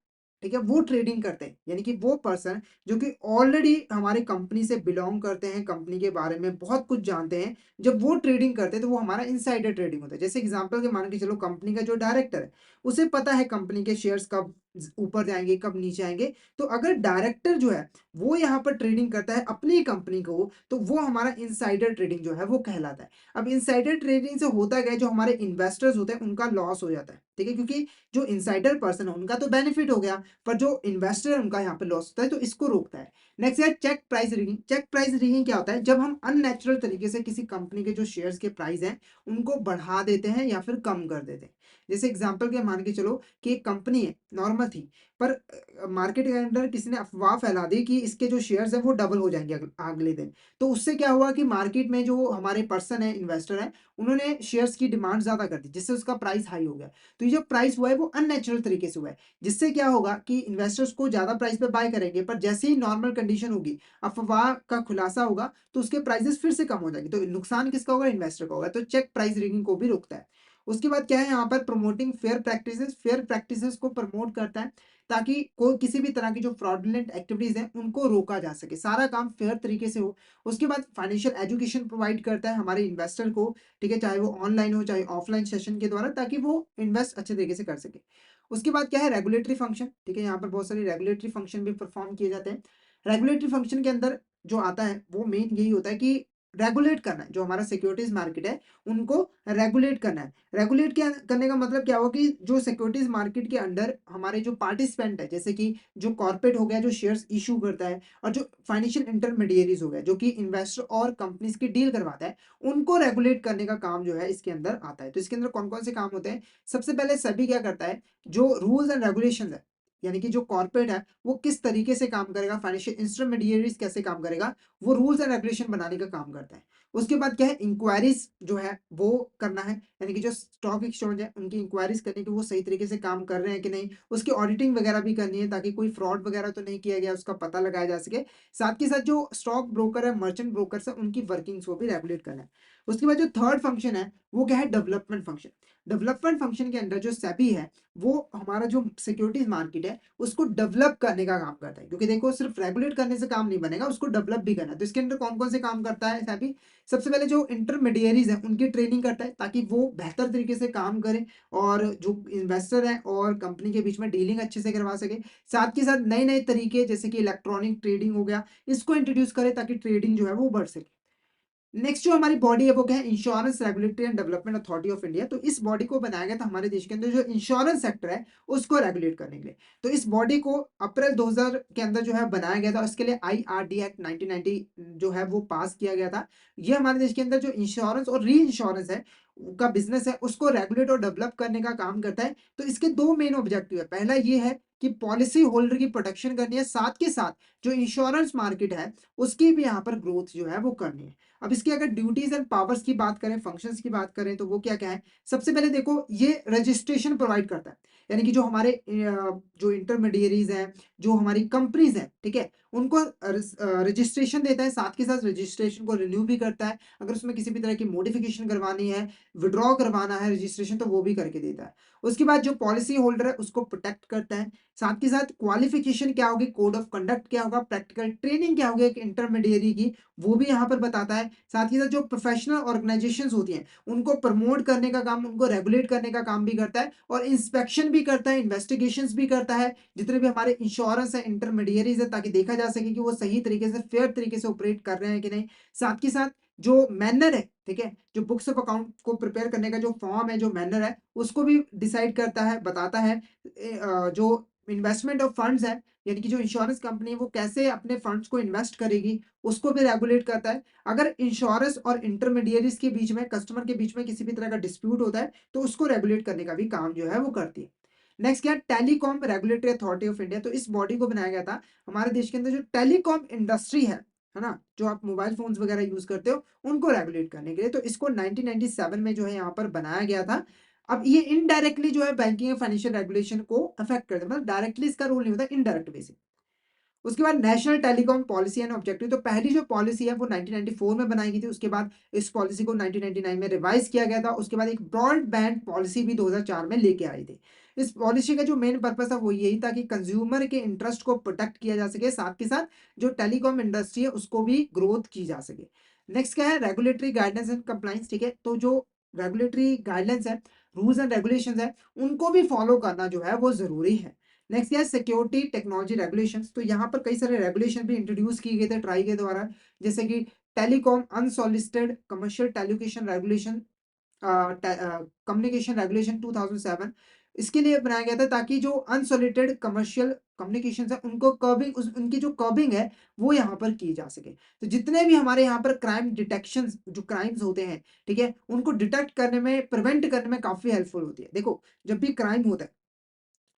ठीक है, वो ट्रेडिंग करते हैं। यानी कि वो पर्सन जो कि ऑलरेडी हमारे कंपनी से बिलॉन्ग करते हैं, कंपनी के बारे में बहुत कुछ जानते हैं, जब वो ट्रेडिंग करते हैं तो वो हमारा इनसाइडर ट्रेडिंग होता है। जैसे एग्जांपल के मान के चलो, कंपनी का जो डायरेक्टर है, उसे पता है कंपनी के शेयर्स कब ऊपर जाएँगे, कब नीचे आएँगे। तो अगर डायरेक्टर जो है, वो यहाँ पर ट्रेडिंग करता है अपनी कंपनी को, तो वो हमारा इनसाइडर ट्रेडिंग जो है वो कहलाता है। अब इनसाइडर ट्रेडिंग से होता क्या है, जो हमारे इन्वेस्टर्स होते हैं उनका लॉस हो जाता है, ठीक है? क्योंकि जो इनसाइडर पर्सन है उनका तो बेनिफिट हो गया, पर जो इन्वेस्टर है उनका यहाँ पे लॉस होता है, तो इसको रोकता है। नेक्स्ट है check price reading. Check price reading क्या होता है? जब हम अननेचुरल तरीके से किसी कंपनी के जो शेयर्स के प्राइस हैं, उनको बढ़ा देते हैं या फिर कम कर देते हैं। जैसे एग्जांपल के मान के चलो कि एक कंपनी है, नॉर्मल थी, पर मार्केट के अंदर किसी ने अफ़वाह फैला दी कि इसके जो शेयर्स हैं वो डबल हो जाएँगे अगले दिन। तो उससे क्या हुआ कि मार्केट में जो हमारे पर्सन है, इन्वेस्टर हैं, उन्होंने शेयर्स की डिमांड ज़्यादा कर दी, जिससे उसका प्राइस हाई हो गया। तो ये जो प्राइस हुआ है वो अननेचुरल तरीके से हुआ है, जिससे क्या होगा कि इन्वेस्टर्स को ज़्यादा प्राइस पे बाय करेंगे, पर जैसे ही नॉर्मल कंडीशन होगी, अफ़वाह का खुलासा होगा, तो उसके प्राइसेस फिर से कम हो जाएँगे। तो नुकसान किसका होगा? इन्वेस्टर का होगा। तो चेक प्राइस रीडिंग को भी रोकता है। उसके बाद क्या है यहाँ पर? प्रमोटिंग फेयर प्रैक्टिसेस को प्रमोट करता है, ताकि कोई किसी भी तरह की जो फ्रॉडुलेंट एक्टिविटीज़ हैं, उनको रोका जा सके। सारा काम फेयर तरीके से हो। उसके बाद फाइनेंशियल एजुकेशन प्रोवाइड करता है हमारे इन्वेस्टर को, ठीक है? चाहे वो ऑनलाइन हो, चाहे ऑफलाइन सेशन के द्वारा, ताकि वो इन्वेस्ट अच्छे तरीके से कर सके। उसके बाद क्या है? रेगुलेटरी फंक्शन, ठीक है? यहाँ पर बहुत सारे रेगुलेटरी फंक्शन भी परफॉर्म किए जाते हैं। रेगुलेटरी फंक्शन के अंदर जो आता है, वो मेन यही होता है कि रेगुलेट करना है, जो हमारा सिक्योरिटीज़ मार्केट है, उनको रेगुलेट करना है। रेगुलेट क्या करने का मतलब क्या हुआ कि जो सिक्योरिटीज़ मार्केट के अंडर हमारे जो पार्टिसिपेंट है, जैसे कि जो कॉर्पोरेट हो गया, जो शेयर्स इश्यू करता है, और जो फाइनेंशियल इंटरमीडिएरीज़ हो गए, जो कि इन्वेस्टर और कंपनीज़ की डील करवाता है, उनको रेगुलेट करने का काम जो है इसके अंदर आता है। तो इसके अंदर कौन-कौन से काम होते हैं? सबसे पहले सेबी क्या करता है, जो रूल्स एंड रेगुलेशंस है, यानी कि जो कॉर्पोरेट है, वो किस तरीके से काम करेगा, फाइनेंशियल इंटरमीडिएरीज़ कैसे काम करेगा, वो रूल्स एंड रेगुलेशन बनाने का काम करता है। उसके बाद क्या है? इंक्वायरीज़ जो है वो करना है, यानी कि जो स्टॉक एक्सचेंज है, उनकी इंक्वायरीज़ करनी कि वो सही तरीके से काम कर रहे हैं कि नहीं। उसकी ऑडिटिंग वगैरह भी करनी है, ताकि कोई फ्रॉड वगैरह तो नहीं किया गया, उसका पता लगाया जा सके। साथ के साथ जो स्टॉक ब्रोकर है, मर्चेंट ब्रोकर्स है, उनकी वर्किंग्स को भी रेगुलेट करना है। उसके बाद जो थर्ड फंक्शन है, वो क्या है? Development function. डेवलपमेंट फंक्शन के अंदर जो सेबी है, वो हमारा जो सिक्योरिटीज़ मार्केट है, उसको डेवलप करने का काम करता है। क्योंकि देखो, सिर्फ रेगुलेट करने से काम नहीं बनेगा, उसको डेवलप भी करना है। तो इसके अंदर कौन-कौन से काम करता है सेबी? सबसे पहले जो इंटरमीडिएरीज़ हैं, उनकी ट्रेनिंग करता है, ताकि वो बेहतर तरीके से काम करें और जो इन्वेस्टर हैं और कंपनी के बीच में डीलिंग अच्छे से करवा सके। साथ के साथ नए-नए तरीके, जैसे कि इलेक्ट्रॉनिक ट्रेडिंग हो गया, इसको इंट्रोड्यूस करें, ताकि ट्रेडिंग जो है वो बढ़ सके। नेक्स्ट जो हमारी बॉडी है, वो क्या है? Insurance regulatory and development authority of India. तो इस बॉडी को बनाया गया था हमारे देश के अंदर, जो इंश्योरेंस सेक्टर है, उसको रेगुलेट करने के लिए। तो इस बॉडी को अप्रैल 2000 के अंदर जो है बनाया गया था। उसके लिए आईआरडी एक्ट 1990 जो है वो पास किया गया था। ये हमारे देश के अंदर जो इंश्योरेंस और री इंश्योरेंस है का बिजनेस है, उसको रेगुलेट और डेवलप करने का काम करता है। तो इसके दो मेन ऑब्जेक्टिव है। पहला ये है कि पॉलिसी होल्डर की प्रोटेक्शन करनी है, साथ के साथ जो इंश्योरेंस मार्केट है, उसकी भी यहाँ पर ग्रोथ जो है वो करनी है। अब इसकी अगर ड्यूटीज एंड पावर्स की बात करें, फंक्शंस की बात करें, तो वो क्या-क्या है? सबसे पहले देखो, ये रजिस्ट्रेशन प्रोवाइड करता है। यानी कि जो हमारे जो इंटरमीडिएरीज़ हैं, जो हमारी कंपनीज़ हैं, ठीक है? उनको रजिस्ट्रेशन देता है, साथ के साथ रजिस्ट्रेशन को रिन्यू भी करता है। अगर उसमें किसी भी तरह की मॉडिफिकेशन करवानी है, विथड्रॉ करवाना है रजिस्ट्रेशन, तो वो भी करके देता है। उसके बाद जो पॉलिसी होल्डर है, उसको प्रोटेक्ट करता है। साथ के साथ क्वालिफिकेशन क्या होगी, कोड ऑफ कंडक्ट क्या होगा, प्रैक्टिकल ट्रेनिंग क्या होगी एक इंटरमीडिएरी की, वो भी यहाँ पर बताता है। साथ ही साथ जो प्रोफेशनल ऑर्गेनाइजेशंस होती हैं, उनको प्रमोट करने का काम, उनको रेगुलेट करने का काम भी करता है, और इंस्पेक्शन भी करता है, इन्वेस्टिगेशंस भी करता है, जितने भी हमारे इंश्योरेंस है, इंटरमीडिएरीज है, ताकि देखा जा सके कि वो सही तरीके से, फेयर तरीके से ऑपरेट कर रहे हैं कि नहीं। साथ के साथ जो मैनर है, ठीक है, जो बुक्स ऑफ अकाउंट को प्रिपेयर करने का जो फॉर्म है, जो मैनर है, उसको भी डिसाइड करता है, बताता है। जो इन्वेस्टमेंट ऑफ फंड्स है, यानी कि जो इंश्योरेंस कंपनी है, वो कैसे अपने फंड्स को इन्वेस्ट करेगी, उसको भी रेगुलेट करता है। अगर इंश्योरेंस और इंटरमीडिएरीज के बीच में, कस्टमर के बीच में किसी भी तरह का डिस्प्यूट होता है, तो उसको रेगुलेट करने का भी काम जो है वो करती है। नेक्स्ट क्या है? Telecom regulatory authority of India. तो इस बॉडी को बनाया गया था हमारे देश के अंदर, जो टेलीकॉम इंडस्ट्री है ना? जो आप मोबाइल फ़ोन्स वगैरह यूज़ करते हो, उनको रेगुलेट करने के लिए। तो इसको 1997 में जो है यहाँ पर बनाया गया था। अब ये इनडायरेक्टली जो है बैंकिंग एंड फाइनेंशियल रेगुलेशन को अफेक्ट करता है, मतलब डायरेक्टली इसका रोल नहीं होता, इनडायरेक्ट वे से। उसके बाद national telecom policy and objective. तो पहली जो पॉलिसी है वो 1994 में बनाई गई थी। उसके बाद इस पॉलिसी को 1999 में रिवाइज किया गया था। उसके बाद एक ब्रॉडबैंड पॉलिसी भी 2004 में लेके आई थी। इस पॉलिसी का जो मेन पर्पस है वो यही था कि कंज्यूमर के इंटरेस्ट को प्रोटेक्ट किया जा सके, साथ के साथ जो टेलीकॉम इंडस्ट्री है उसको भी ग्रोथ की जा सके। नेक्स्ट क्या है, रेगुलेटरी गाइडेंस एंड कंप्लाइंस। ठीक है, तो जो रेगुलेटरी गाइडलाइंस है, रूल्स एंड रेगुलेशंस है, उनको भी फॉलो करना जो है वो जरूरी है। नेक्स्ट क्या है, सिक्योरिटी टेक्नोलॉजी रेगुलेशंस। तो यहाँ पर कई सारे रेगुलेशन भी इंट्रोड्यूस किए गए थे ट्राई के द्वारा, जैसे कि telecom unsolicited commercial telecommunication regulation, communication regulation 2007। इसके लिए बनाया गया था ताकि जो अनसॉलिटेड कमर्शियल कम्युनिकेशन है उनको कर्बिंग, उनकी जो कर्बिंग है वो यहाँ पर की जा सके। तो जितने भी हमारे यहाँ पर क्राइम डिटेक्शन, जो क्राइम्स होते हैं, ठीक है, उनको डिटेक्ट करने में, प्रिवेंट करने में काफी हेल्पफुल होती है। देखो, जब भी क्राइम होता है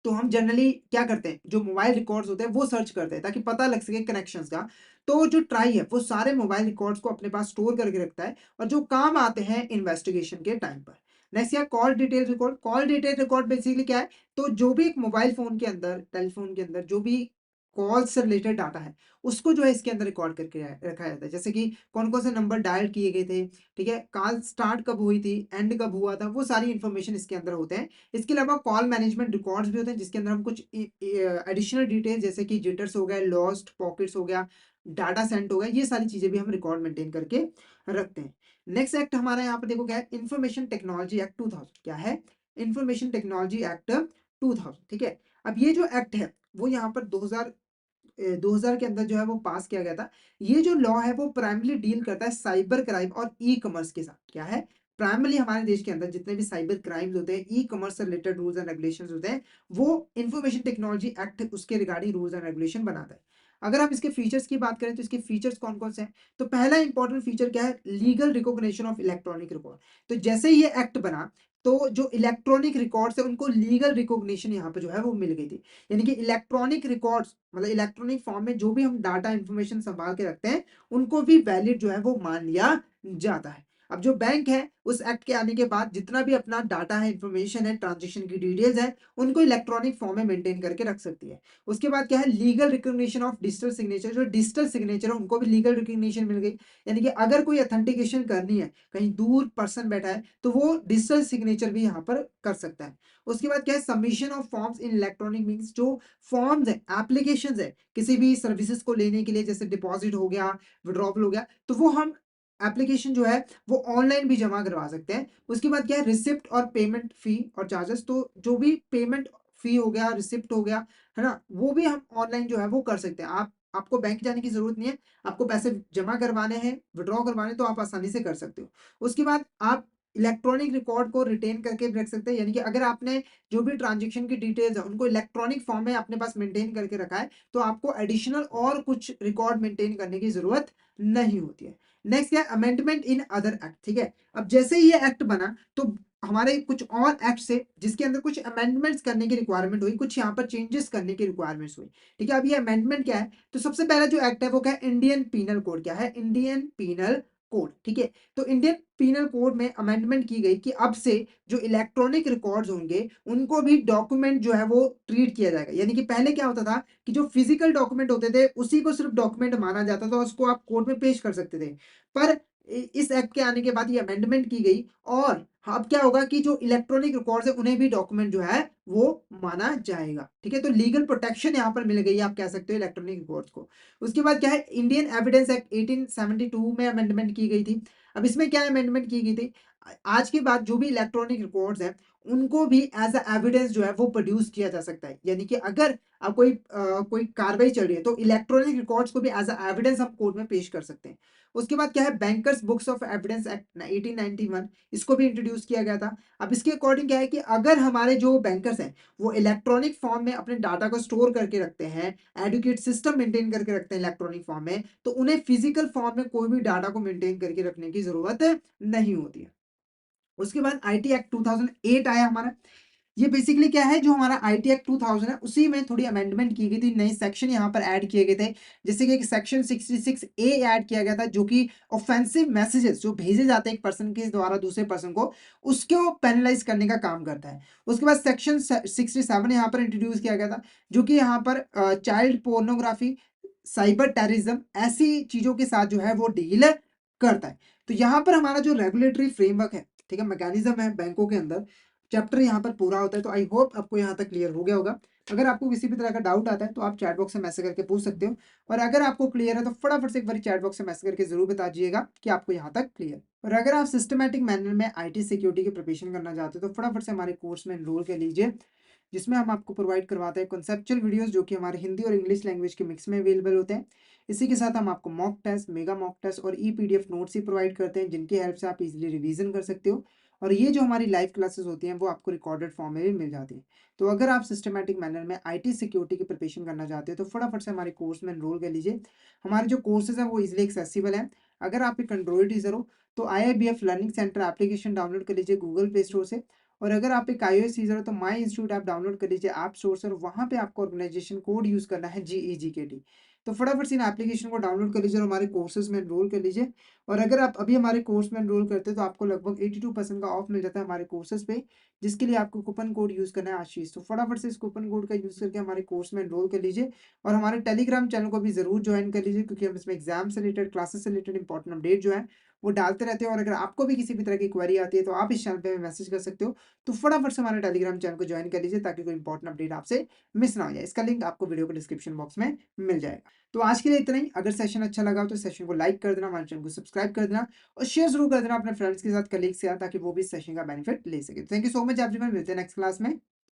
तो हम जनरली क्या करते हैं, जो मोबाइल रिकॉर्ड्स होते हैं वो सर्च करते हैं ताकि पता लग सके कनेक्शंस का। तो जो ट्राई है वो सारे मोबाइल रिकॉर्ड्स को अपने पास स्टोर करके रखता है और जो काम आते हैं इन्वेस्टिगेशन के टाइम पर। नेक्स्ट या call detail record. Call detail record basically क्या है, तो जो भी एक मोबाइल फोन के अंदर, टेलीफोन के अंदर जो भी कॉल से रिलेटेड डाटा है उसको जो है इसके अंदर रिकॉर्ड करके रखा जाता है। जैसे कि कौन कौन से नंबर डायल किए गए थे, ठीक है, कॉल स्टार्ट कब हुई थी, एंड कब हुआ था, वो सारी इंफॉर्मेशन इसके अंदर होते हैं। इसके अलावा कॉल मैनेजमेंट रिकॉर्ड्स भी होते हैं जिसके अंदर हम कुछ एडिशनल डिटेल जैसे कि जिटर्स हो गया, लॉस्ट पॉकेट्स हो गया, डाटा सेंट हो गया, ये सारी चीजें भी हम रिकॉर्ड मेंटेन करके रखते हैं। नेक्स्ट एक्ट हमारा यहाँ पे देखो क्या है, इंफॉर्मेशन टेक्नोलॉजी एक्ट 2000। क्या है, इंफॉर्मेशन टेक्नोलॉजी एक्ट 2000। ठीक है, अब ये जो एक्ट है वो यहाँ पर 2000 के अंदर जो है वो पास किया गया था। ये जो लॉ है वो प्राइमरी डील करता है साइबर क्राइम और ई कॉमर्स के साथ। क्या है, प्राइमरी हमारे देश के अंदर जितने भी साइबर क्राइम्स होते हैं, ई कॉमर्स से रिलेटेड रूल्स एंड रेगुलेशंस होते हैं, वो इंफॉर्मेशन टेक्नोलॉजी एक्ट उसके रिगार्डिंग रूल्स एंड रेगुलेशन बनाता है। अगर हम इसके फीचर्स की बात करें तो इसके फीचर्स कौन कौन से हैं, तो पहला इंपॉर्टेंट फीचर क्या है, legal recognition of electronic record. तो जैसे ही ये एक्ट बना तो जो इलेक्ट्रॉनिक रिकॉर्ड्स है उनको लीगल रिकॉग्निशन यहाँ पे जो है वो मिल गई थी। यानी कि इलेक्ट्रॉनिक रिकॉर्ड्स मतलब इलेक्ट्रॉनिक फॉर्म में जो भी हम डाटा इंफॉर्मेशन संभाल के रखते हैं उनको भी वैलिड जो है वो मान लिया जाता है। अब जो बैंक है उस एक्ट के आने के बाद जितना भी अपना डाटा है, इंफॉर्मेशन है, ट्रांजेक्शन की डिटेल्स है, उनको इलेक्ट्रॉनिक फॉर्म में मेंटेन करके रख सकती है। उसके बाद क्या है, legal recognition of digital signature. जो डिजिटल सिग्नेचर है उनको भी लीगल रिकॉग्निशन मिल गई। यानी कि अगर कोई अथेंटिकेशन करनी है, कहीं दूर पर्सन बैठा है, तो वो डिजिटल सिग्नेचर भी यहाँ पर कर सकता है। उसके बाद क्या है, submission of forms in electronic means. जो फॉर्म्स है, एप्लीकेशंस है किसी भी सर्विसेज को लेने के लिए, जैसे डिपॉजिट हो गया, विड्रॉवल हो गया, तो वो हम एप्लीकेशन जो है वो ऑनलाइन भी जमा करवा सकते हैं। उसके बाद क्या है, रिसिप्ट और पेमेंट फी और चार्जेस। तो जो भी पेमेंट फी हो गया, रिसिप्ट हो गया, है ना, वो भी हम ऑनलाइन जो है वो कर सकते हैं। आपको बैंक जाने की जरूरत नहीं है, आपको पैसे जमा करवाने हैं, विड्रॉ करवाने, तो आप आसानी से कर सकते हो। उसके बाद आप इलेक्ट्रॉनिक रिकॉर्ड को रिटेन करके भी रख सकते हैं। यानी कि अगर आपने जो भी ट्रांजेक्शन की डिटेल्स है उनको इलेक्ट्रॉनिक फॉर्म में अपने पास मेंटेन करके रखा है, तो आपको एडिशनल और कुछ रिकॉर्ड मेंटेन करने की जरूरत नहीं होती है। नेक्स्ट क्या है, अमेंडमेंट इन अदर एक्ट। ठीक है, अब जैसे ही ये एक्ट बना तो हमारे कुछ और एक्ट से जिसके अंदर कुछ अमेंडमेंट्स करने की रिक्वायरमेंट हुई, कुछ यहाँ पर चेंजेस करने की रिक्वायरमेंट्स हुई। ठीक है, अब ये अमेंडमेंट क्या है, तो सबसे पहला जो एक्ट है वो क्या है, इंडियन पीनल कोड। क्या है, इंडियन पीनल कोड। ठीक है, तो इंडियन पीनल कोड में अमेंडमेंट की गई कि अब से जो इलेक्ट्रॉनिक रिकॉर्ड्स होंगे उनको भी डॉक्यूमेंट जो है वो ट्रीट किया जाएगा। यानी कि पहले क्या होता था कि जो फिजिकल डॉक्यूमेंट होते थे उसी को सिर्फ डॉक्यूमेंट माना जाता था, उसको आप कोर्ट में पेश कर सकते थे। पर इस एक्ट के आने के बाद ये अमेंडमेंट की गई और अब क्या होगा कि जो इलेक्ट्रॉनिक रिकॉर्ड्स है उन्हें भी डॉक्यूमेंट जो है वो माना जाएगा। ठीक है, तो लीगल प्रोटेक्शन यहाँ पर मिल गई, आप कह सकते हो, इलेक्ट्रॉनिक रिकॉर्ड्स को। उसके बाद क्या है, इंडियन एविडेंस एक्ट 1872 में अमेंडमेंट की गई थी। अब इसमें क्या अमेंडमेंट की गई थी, आज के बाद जो भी इलेक्ट्रॉनिक रिकॉर्ड्स हैं उनको भी एज अ एविडेंस जो है वो प्रोड्यूस किया जा सकता है। यानी कि अगर अब कोई कार्रवाई चल रही है तो इलेक्ट्रॉनिक रिकॉर्ड्स को भी एज अ एविडेंस हम कोर्ट में पेश कर सकते हैं। उसके बाद क्या है, bankers books of evidence act 1891, इसको भी इंट्रोड्यूस किया गया था। अब इसके अकॉर्डिंग क्या है कि अगर हमारे जो बैंकर्स हैं वो इलेक्ट्रॉनिक फॉर्म में अपने डाटा को स्टोर करके रखते हैं, एडुकेट सिस्टम मेंटेन करके रखते हैं इलेक्ट्रॉनिक फॉर्म में, तो उन्हें फिजिकल फॉर्म में कोई भी डाटा को मेंटेन करके रखने की जरूरत नहीं होती है। उसके बाद आईटी एक्ट 2008 आया हमारा। ये बेसिकली क्या है, जो हमारा आईटी एक्ट 2000 है उसी में थोड़ी अमेंडमेंट की गई थी, नए सेक्शन यहाँ पर ऐड किए गए थे। जैसे कि एक सेक्शन 66 ए ऐड किया गया था जो कि ऑफेंसिव मैसेजेस जो भेजे जाते हैं एक पर्सन के द्वारा दूसरे पर्सन को, उसको पेनलाइज करने का काम करता है। उसके बाद सेक्शन 67 यहाँ पर इंट्रोड्यूस किया गया था जो कि यहाँ पर चाइल्ड पोर्नोग्राफी, साइबर टेररिज्म, ऐसी चीजों के साथ जो है वो डील करता है। तो यहाँ पर हमारा जो रेगुलेटरी फ्रेमवर्क है, ठीक है, मैकेनिज्म है बैंकों के अंदर, चैप्टर यहाँ पर पूरा होता है। तो आई होप आपको यहाँ तक क्लियर हो गया होगा। अगर आपको किसी भी तरह का डाउट आता है तो आप चैट बॉक्स में मैसेज करके पूछ सकते हो, और अगर आपको क्लियर है तो फटाफट से एक बार चैट बॉक्स में मैसेज करके जरूर बता दीजिएगा कि आपको यहाँ तक क्लियर। और अगर आप सिस्टमैटिक मैनर में आईटी सिक्योरिटी की प्रिपरेशन करना चाहते हो तो फटाफट से हमारे कोर्स में एनरोल कर लीजिए, जिसमें हम आपको प्रोवाइड करवाते हैं कॉन्सेप्चुअल वीडियोस जो कि हमारे हिंदी और इंग्लिश लैंग्वेज के मिक्स में अवेलेबल होते हैं। इसी के साथ हम आपको mock test, mega mock test और ई पीडीएफ नोट्स ही प्रोवाइड करते हैं, जिनकी हेल्प से आप इजीली रिवीजन कर सकते हो। और ये जो हमारी लाइव क्लासेस होती हैं वो आपको रिकॉर्डेड फॉर्म में भी मिल जाती हैं। तो अगर आप सिस्टमैटिक मैनर में आईटी सिक्योरिटी की प्रिपरेशन करना चाहते हो तो फटाफट से हमारे कोर्स में एनरोल कर लीजिए। हमारे जो कोर्सेज हैं वो इजीली एक्सेसिबल हैं। अगर आप एक एंड्रॉइड यूजर हो तो IIBF learning centre application download कर लीजिए गूगल प्ले स्टोर से। और अगर आप एक iOS यूजर हो तो माई इंस्टीट्यूट ऐप डाउनलोड कर लीजिए ऐप स्टोर से, और वहाँ पे आपको ऑर्गेनाइजेशन कोड यूज करना है GEGKT। तो फटाफट से इन एप्लीकेशन को डाउनलोड कर लीजिए और हमारे कोर्सेज में एनरोल कर लीजिए। और अगर आप अभी हमारे कोर्स में एनरोल करते हैं तो आपको लगभग 82% का ऑफ मिल जाता है हमारे कोर्सेज पे, जिसके लिए आपको कूपन कोड यूज करना है आशीष। तो फटाफट से इस कूपन कोड का यूज करके हमारे कोर्स में एनरोल कर लीजिए, और हमारे टेलीग्राम चैनल को भी जरूर ज्वाइन कर लीजिए, क्योंकि हम इसमें एग्जाम से रिलेटेड, क्लासेस से रिलेटेड इंपॉर्टेंट अपडेट जो है वो डालते रहते हैं। और अगर आपको भी किसी भी तरह की क्वेरी आती है तो आप इस चैनल पे मैसेज कर सकते हो। तो फटाफट से हमारे टेलीग्राम चैनल को ज्वाइन कर लीजिए ताकि कोई इंपॉर्टेंट अपडेट आपसे मिस ना हो जाए। इसका लिंक आपको वीडियो के डिस्क्रिप्शन बॉक्स में मिल जाएगा। तो आज के लिए इतना ही। अगर सेशन अच्छा लगा हो तो सेशन को लाइक कर देना, हमारे चैनल को सब्सक्राइब कर देना, और शेयर जरूर कर देना अपने फ्रेंड्स के साथ, कलीग्स के साथ, ताकि वो भी इस सेशन का बेनिफिट ले सके। Thank you so much everyone, मिलते हैं नेक्स्ट क्लास में।